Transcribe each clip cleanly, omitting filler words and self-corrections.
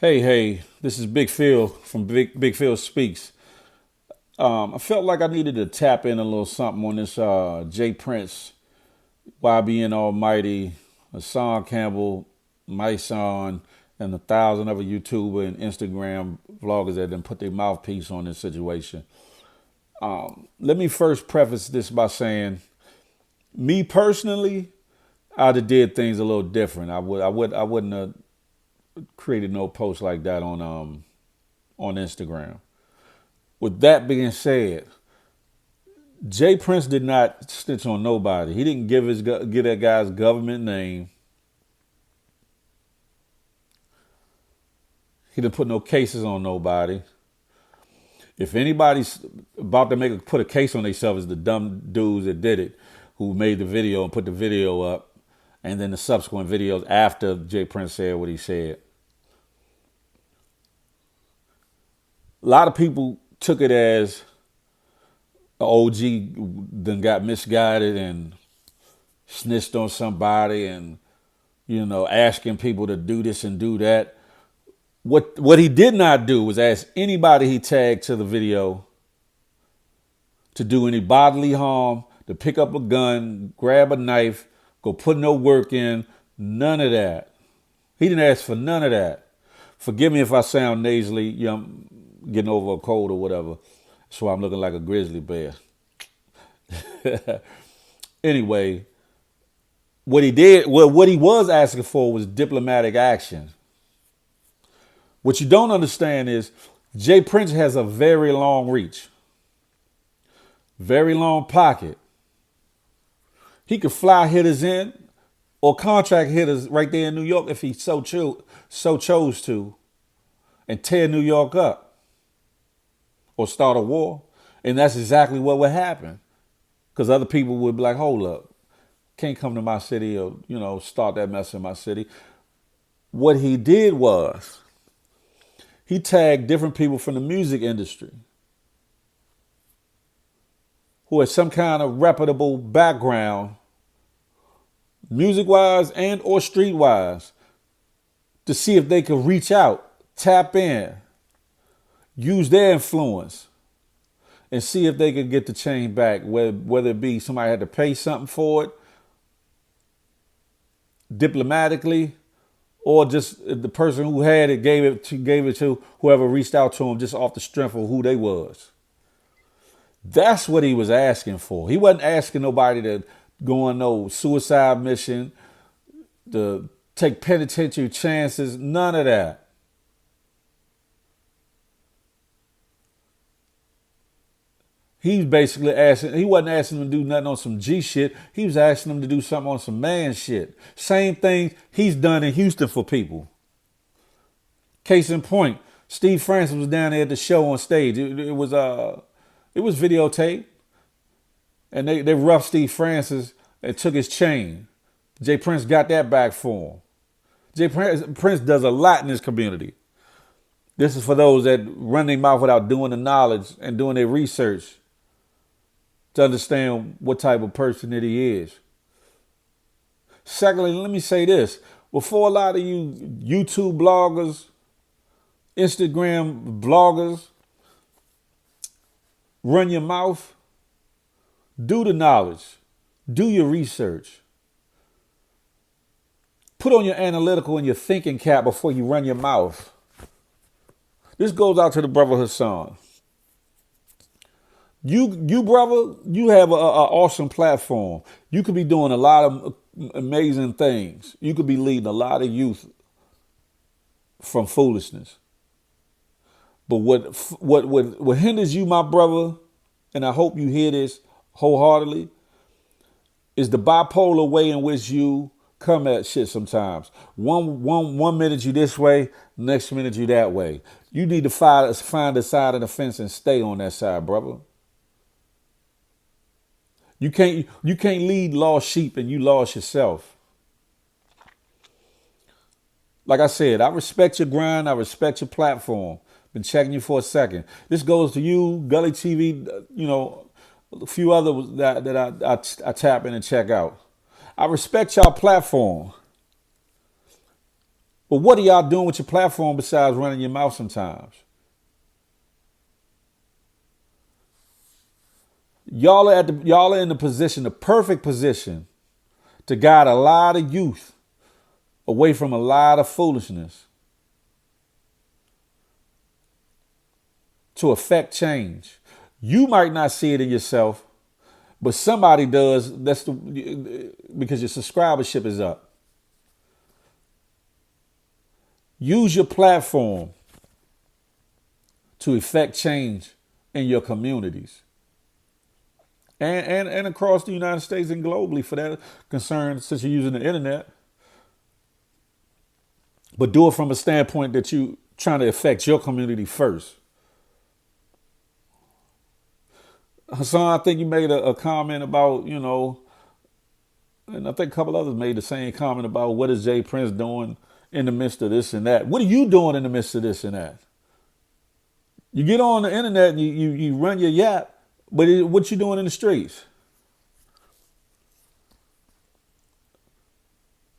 Hey, this is Big Phil from BigPhilSpeaks. I felt like I needed to tap in a little something on this JPrince, YBN Almighty, Hassan Campbell, Mysonne, and 1,000 other YouTuber and Instagram vloggers that done put their mouthpiece on this situation. Let me first preface this by saying, me personally, I'd have did things a little different. I wouldn't have created no post like that on Instagram. With that being said, Jay Prince did not snitch on nobody. He didn't give that guy's government name. He didn't put no cases on nobody. If anybody's about to put a case on themselves, it's the dumb dudes that did it, who made the video and put the video up, and then the subsequent videos after Jay Prince said what he said. A lot of people took it as the OG then got misguided and snitched on somebody and, asking people to do this and do that. What he did not do was ask anybody he tagged to the video to do any bodily harm, to pick up a gun, grab a knife, go put no work in, none of that. He didn't ask for none of that. Forgive me if I sound nasally, I'm getting over a cold or whatever. That's why I'm looking like a grizzly bear. Anyway, what he was asking for was diplomatic action. What you don't understand is Jay Prince has a very long reach, very long pocket. He could fly hitters in or contract hitters right there in New York if he so chose to, and tear New York up or start a war. And that's exactly what would happen. Because other people would be like, hold up, can't come to my city or, start that mess in my city. What he did was he tagged different people from the music industry who had some kind of reputable background, music-wise and or street-wise, to see if they could reach out, tap in, use their influence, and see if they could get the chain back, whether it be somebody had to pay something for it diplomatically, or just the person who had it gave it to whoever reached out to him just off the strength of who they was. That's what he was asking for. He wasn't asking nobody to go on no suicide mission, to take penitentiary chances, none of that. He's basically asking, he wasn't asking them to do nothing on some G shit. He was asking them to do something on some man shit. Same thing he's done in Houston for people. Case in point, Steve Francis was down there at the show on stage. It was videotaped. And they roughed Steve Francis and took his chain. Jay Prince got that back for him. Jay Prince does a lot in this community. This is for those that run their mouth without doing the knowledge and doing their research to understand what type of person that he is. Secondly, let me say this. Before a lot of you YouTube bloggers, Instagram bloggers run your mouth, do the knowledge, do your research. Put on your analytical and your thinking cap before you run your mouth. This goes out to the brother Hassan. You brother, you have an awesome platform. You could be doing a lot of amazing things. You could be leading a lot of youth from foolishness. But what hinders you, my brother, and I hope you hear this wholeheartedly, is the bipolar way in which you come at shit sometimes. One minute you this way, next minute you that way. You need to find the side of the fence and stay on that side, brother. You can't lead lost sheep and you lost yourself. Like I said, I respect your grind. I respect your platform. Been checking you for a second. This goes to you, Gully TV, a few others that I tap in and check out. I respect y'all platform. But what are y'all doing with your platform besides running your mouth sometimes? Y'all are in the position, the perfect position, to guide a lot of youth away from a lot of foolishness, to affect change. You might not see it in yourself, but somebody does. Because your subscribership is up. Use your platform to effect change in your communities. And across the United States and globally for that concern, since you're using the internet. But do it from a standpoint that you trying to affect your community first. Hassan, I think you made a comment about, and I think a couple others made the same comment about what is JPrince doing in the midst of this and that. What are you doing in the midst of this and that? You get on the internet and you run your yap, but what you doing in the streets?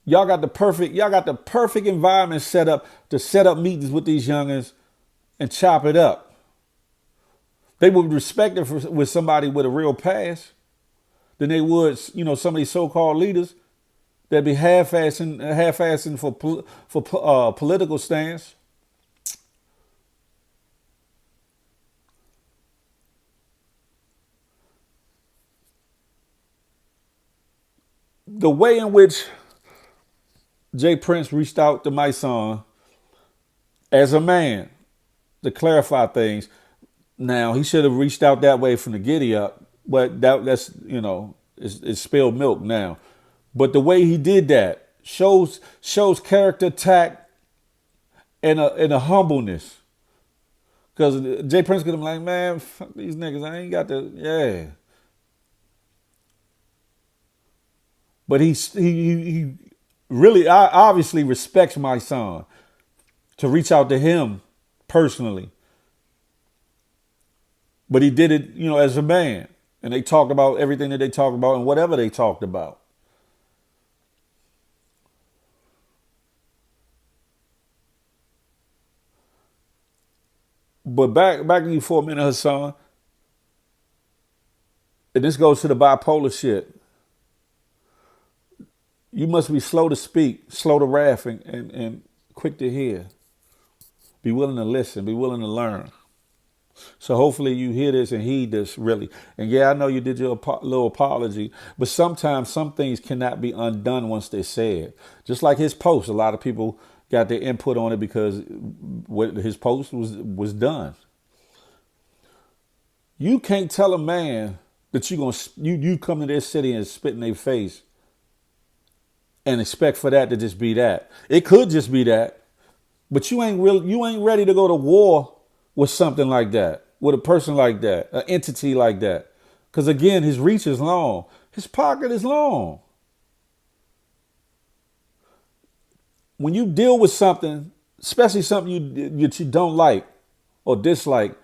Y'all got the perfect environment set up to set up meetings with these youngins and chop it up. They would respect it with somebody with a real past than they would, some of these so-called leaders that be half-assing for political stance. The way in which JPrince reached out to Mysonne as a man to clarify things. Now, he should have reached out that way from the giddy up, but that's it's spilled milk now. But the way he did that shows character, tact, and a humbleness. Because JPrince could have been like, man, fuck these niggas, I ain't got the, yeah. But he really obviously respects Mysonne to reach out to him personally. But he did it, as a man. And they talked about everything that they talked about and whatever they talked about. But back to you for a minute, Hassan. And this goes to the bipolar shit. You must be slow to speak, slow to wrath, and quick to hear. Be willing to listen, be willing to learn. So hopefully you hear this and heed this, really. And yeah, I know you did your little apology, but sometimes some things cannot be undone once they're said. Just like his post, a lot of people got their input on it because his post was done. You can't tell a man that you come to their city and spit in their face and expect for that to just be that. It could just be that, but you ain't ready to go to war with something like that, with a person like that, an entity like that. Because again, his reach is long. His pocket is long. When you deal with something, especially something that you don't like or dislike,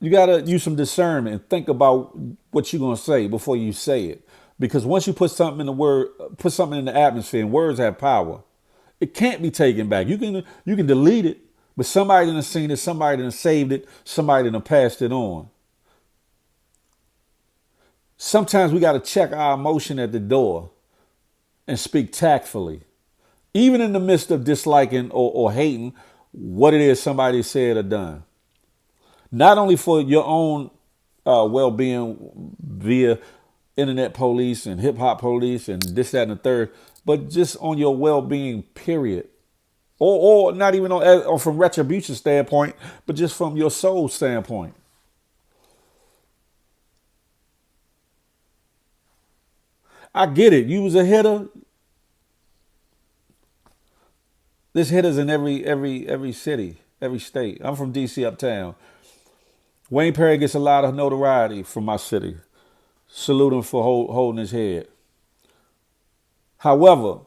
you got to use some discernment and think about what you're going to say before you say it. Because once you put something in the atmosphere, and words have power, it can't be taken back. You can delete it, but somebody done seen it, somebody done saved it, somebody done passed it on. Sometimes we got to check our emotion at the door and speak tactfully, even in the midst of disliking or hating what it is somebody said or done. Not only for your own well-being via internet police and hip-hop police and this, that, and the third, but just on your well-being, period. Or not even or from retribution standpoint, but just from your soul standpoint. I get it. You was a hitter. There's hitters in every city, every state. I'm from DC uptown. Wayne Perry gets a lot of notoriety from my city. Salute him for holding his head. However,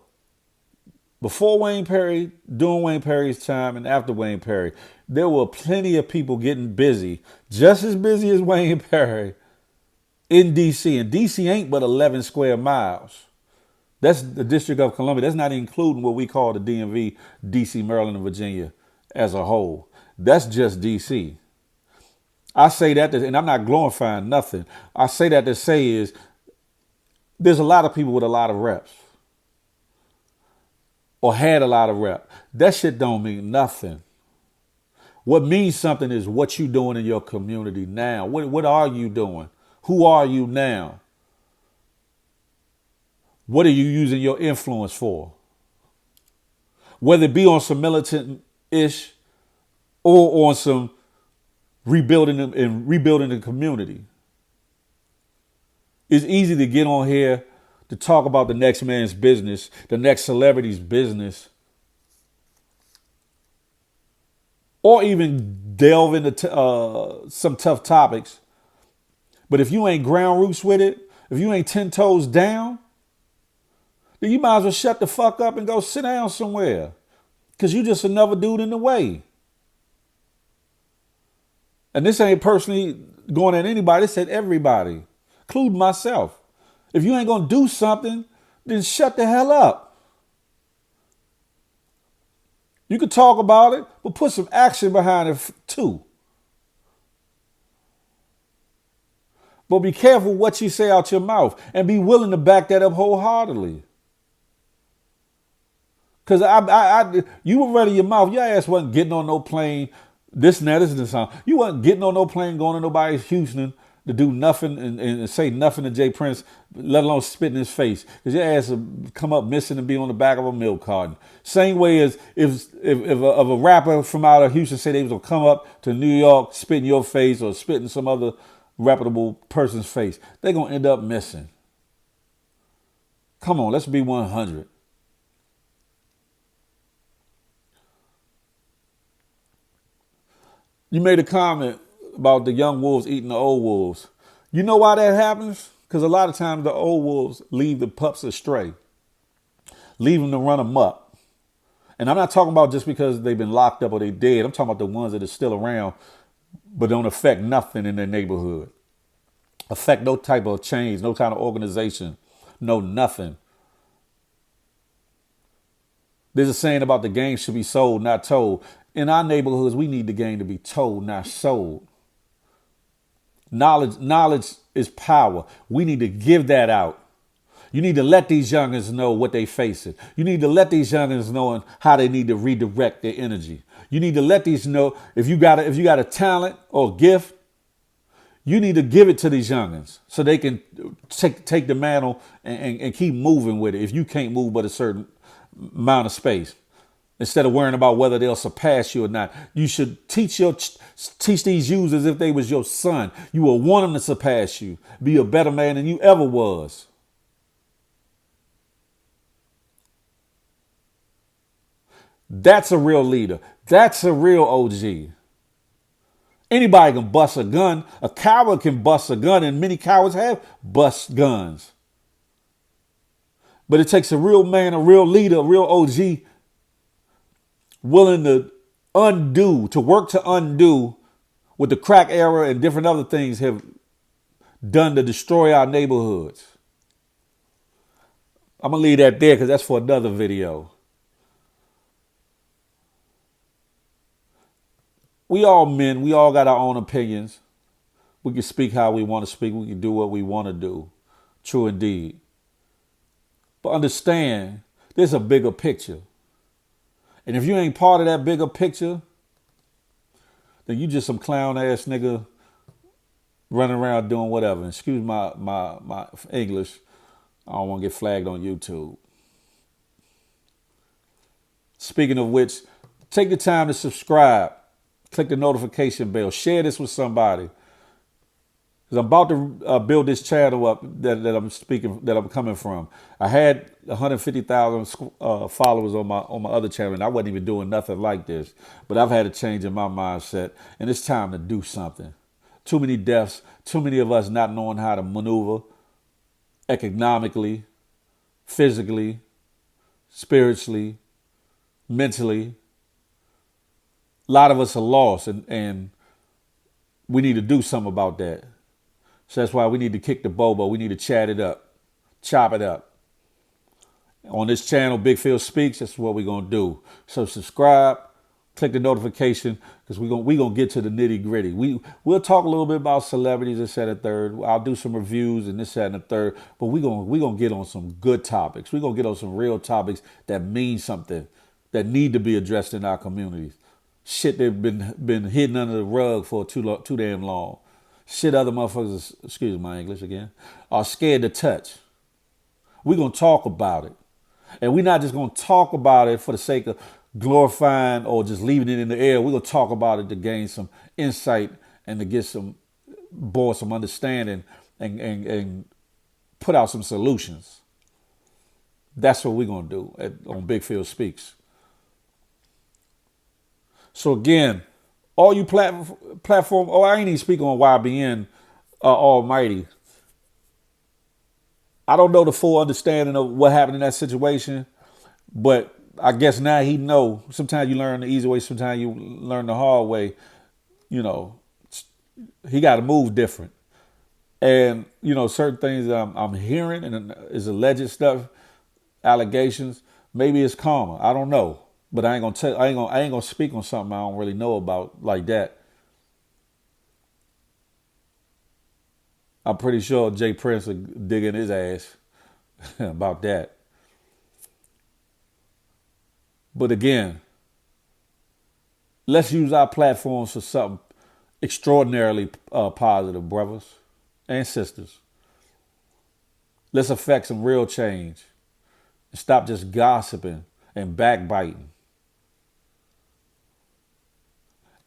before Wayne Perry, during Wayne Perry's time, and after Wayne Perry, there were plenty of people getting busy, just as busy as Wayne Perry, in D.C. And D.C. ain't but 11 square miles. That's the District of Columbia. That's not including what we call the DMV, DC, Maryland, and Virginia as a whole. That's just DC. I say that, and I'm not glorifying nothing. I say that to say is there's a lot of people with a lot of reps or had a lot of rep. That shit don't mean nothing. What means something is what you doing in your community now. What are you doing? Who are you now? What are you using your influence for? Whether it be on some militant-ish or on some rebuilding the community. It's easy to get on here to talk about the next man's business, the next celebrity's business, or even delve into some tough topics. But if you ain't ground roots with it, if you ain't 10 toes down, then you might as well shut the fuck up and go sit down somewhere. Because you just another dude in the way. And this ain't personally going at anybody. It's at everybody, including myself. If you ain't going to do something, then shut the hell up. You can talk about it, but put some action behind it too. But be careful what you say out your mouth and be willing to back that up wholeheartedly. Because you were running your mouth. Your ass wasn't getting on no plane. This and that, this and this. You wasn't getting on no plane going to nobody's Houston to do nothing and say nothing to JPrince, let alone spit in his face. Because your ass would come up missing and be on the back of a milk carton. Same way as if a rapper from out of Houston said they was going to come up to New York, spit in your face or spit in some other reputable person's face, they're going to end up missing. Come on, let's be 100. You made a comment about the young wolves eating the old wolves. You know why that happens? Because a lot of times the old wolves leave the pups astray, leave them to run amok. And I'm not talking about just because they've been locked up or they dead. I'm talking about the ones that are still around but don't affect nothing in their neighborhood. Affect no type of change, no kind of organization, no nothing. There's a saying about the game should be sold, not told. In our neighborhoods, we need the game to be told, not sold. Knowledge is power. We need to give that out. You need to let these youngins know what they facing. You need to let these youngins know how they need to redirect their energy. You need to let these know if you got a talent or a gift, you need to give it to these youngins so they can take the mantle and keep moving with it. If you can't move but a certain amount of space, instead of worrying about whether they'll surpass you or not, you should teach these youths as if they was your son. You will want them to surpass you, be a better man than you ever was. That's a real leader. That's a real OG. Anybody can bust a gun. A coward can bust a gun, and many cowards have bust guns. But it takes a real man, a real leader, a real OG willing to work to undo what the crack era and different other things have done to destroy our neighborhoods. I'm going to leave that there because that's for another video. We all men, we all got our own opinions. We can speak how we want to speak. We can do what we want to do. True indeed. But understand, there's a bigger picture. And if you ain't part of that bigger picture, then you just some clown ass nigga running around doing whatever. Excuse my English. I don't want to get flagged on YouTube. Speaking of which, take the time to subscribe. Click the notification bell. Share this with somebody. Because I'm about to build this channel up that I'm coming from. I had 150,000 followers on my other channel, and I wasn't even doing nothing like this. But I've had a change in my mindset, and it's time to do something. Too many deaths, too many of us not knowing how to maneuver economically, physically, spiritually, mentally. A lot of us are lost, and we need to do something about that. So that's why we need to kick the bobo. We need to chat it up, chop it up. On this channel, Big Phil Speaks, that's what we're gonna do. So subscribe, click the notification, because we gonna get to the nitty gritty. We'll talk a little bit about celebrities, this, that, and the third. I'll do some reviews and this, that, and the third. But we gonna get on some good topics. We're gonna get on some real topics that mean something, that need to be addressed in our communities. Shit that been hidden under the rug for too damn long. Shit other motherfuckers, excuse my English again, are scared to touch. We're gonna talk about it. And we're not just going to talk about it for the sake of glorifying or just leaving it in the air. We're going to talk about it to gain some insight and to get some understanding and put out some solutions. That's what we're going to do on Big Phil Speaks. So again, all you platform, I ain't even speaking on YBN Almighty. I don't know the full understanding of what happened in that situation, but I guess now he know. Sometimes you learn the easy way, sometimes you learn the hard way. You know, he got to move different. And, certain things I'm hearing and is alleged stuff, allegations, maybe it's karma. I don't know. But I ain't gonna speak on something I don't really know about like that. I'm pretty sure JPrince will dig in his ass about that. But again, let's use our platforms for something extraordinarily positive, brothers and sisters. Let's affect some real change and stop just gossiping and backbiting.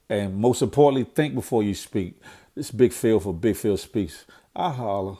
And most importantly, think before you speak. This Big Phil for Big Phil Speaks. I holler.